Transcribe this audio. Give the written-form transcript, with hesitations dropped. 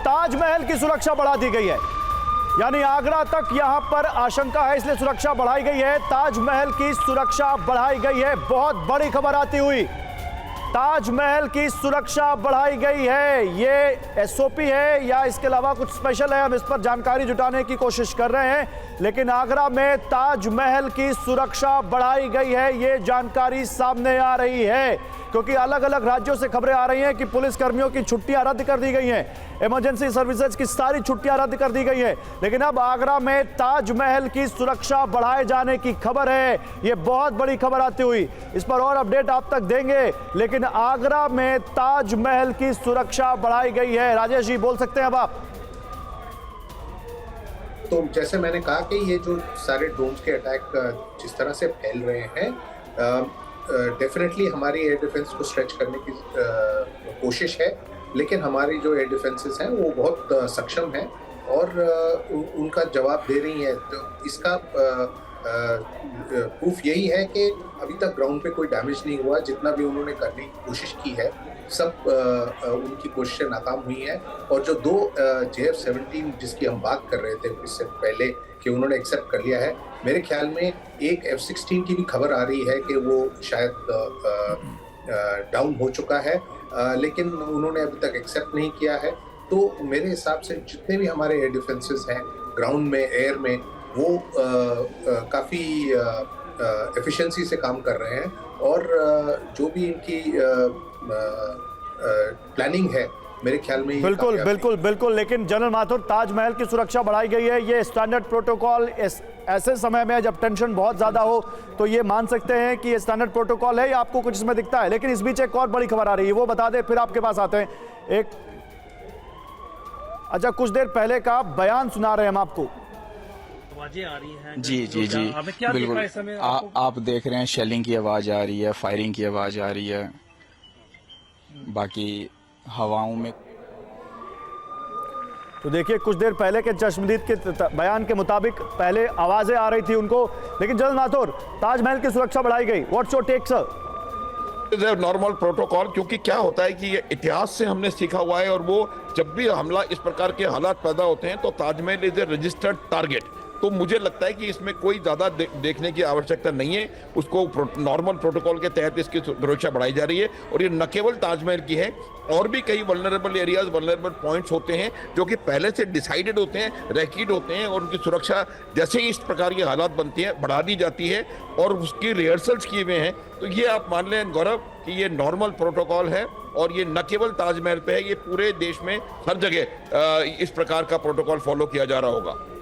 ताजमहल की सुरक्षा बढ़ा दी गई है, यानी आगरा तक यहां पर आशंका है, इसलिए सुरक्षा बढ़ाई गई है। ताजमहल की सुरक्षा बढ़ाई गई है। बहुत बड़ी खबर आती हुई, ताजमहल की सुरक्षा बढ़ाई गई है। ये एसओपी है या इसके अलावा कुछ स्पेशल है, हम इस पर जानकारी जुटाने की कोशिश कर रहे हैं, लेकिन आगरा में ताजमहल की सुरक्षा बढ़ाई गई है, ये जानकारी सामने आ रही है। क्योंकि अलग अलग राज्यों से खबरें आ रही हैं कि पुलिस कर्मियों की छुट्टियां रद्द कर दी गई हैं, इमरजेंसी सर्विसेज की सारी छुट्टियां रद्द कर दी गई हैं, लेकिन अब आगरा में ताजमहल की सुरक्षा बढ़ाए जाने की खबर है। ये बहुत बड़ी खबर आती हुई, इस पर और अपडेट आप तक देंगे, लेकिन आगरा में ताजमहल की सुरक्षा बढ़ाई गई है। राजेश जी बोल सकते हैं अब आप। तो जैसे मैंने कहा कि ये जो सारे ड्रोन्स के अटैक जिस तरह से फैल रहे हैं, डेफिनेटली हमारी एयर डिफेंस को स्ट्रेच करने की कोशिश है, लेकिन हमारी जो एयर डिफेंसेस हैं वो बहुत सक्षम हैं और उनका जवाब दे रही हैं। तो इसका प्रूफ यही है कि अभी तक ग्राउंड पे कोई डैमेज नहीं हुआ। जितना भी उन्होंने करने की कोशिश की है, सब उनकी कोशिशें नाकाम हुई हैं। और जो दो JF-17 जिसकी हम बात कर रहे थे इससे पहले कि उन्होंने एक्सेप्ट कर लिया है, मेरे ख्याल में एक F-16 की भी खबर आ रही है कि वो शायद डाउन हो चुका है, लेकिन उन्होंने अभी तक एक्सेप्ट नहीं किया है। तो मेरे हिसाब से जितने भी हमारे एयर डिफेंसेस हैं ग्राउंड में, एयर में, वो काफ़ी एफिशिएंसी से काम कर रहे हैं और जो भी इनकी प्लानिंग है मेरे ख्याल में बिल्कुल बिल्कुल बिल्कुल। लेकिन जनरल माथुर, ताजमहल की सुरक्षा बढ़ाई गई है, ये स्टैंडर्ड प्रोटोकॉल ऐसे समय में जब टेंशन बहुत ज्यादा हो तो ये मान सकते हैं कि ये स्टैंडर्ड प्रोटोकॉल है या आपको कुछ इसमें दिखता है? लेकिन इस बीच एक और बड़ी खबर आ रही है, वो बता दें फिर आपके पास आते हैं। एक अच्छा, कुछ देर पहले का बयान सुना रहे हैं हम आपको। आवाजें आ रही हैं जी जी जी बिल्कुल। आप देख रहे हैं शेलिंग की आवाज़ आ रही है, फायरिंग की आवाज़ आ रही है, बाकी हवाओं में। तो देखिए, कुछ देर पहले के चश्मदीद के बयान के मुताबिक पहले आवाजें आ रही थी उनको, लेकिन जनरल माथुर, ताजमहल की सुरक्षा बढ़ाई गई। What's your take sir? Normal protocol, क्योंकि क्या होता है कि ये इतिहास से हमने सीखा हुआ है और वो जब भी हमला इस प्रकार के हालात पैदा होते हैं तो Taj Mahal is a registered target. तो मुझे लगता है कि इसमें कोई ज़्यादा देखने की आवश्यकता नहीं है। उसको नॉर्मल प्रोटोकॉल के तहत इसकी सुरक्षा बढ़ाई जा रही है और ये न केवल ताजमहल की है, और भी कई वल्नरेबल एरियाज, वल्नरेबल पॉइंट्स होते हैं जो कि पहले से डिसाइडेड होते हैं, रैकेड होते हैं, और उनकी सुरक्षा जैसे ही इस प्रकार की हालात बनती हैं बढ़ा दी जाती है और उसकी रिहर्सल्स किए हुए हैं। तो ये आप मान लें गौरव कि ये नॉर्मल प्रोटोकॉल है और ये न केवल ताजमहल पे है, ये पूरे देश में हर जगह इस प्रकार का प्रोटोकॉल फॉलो किया जा रहा होगा।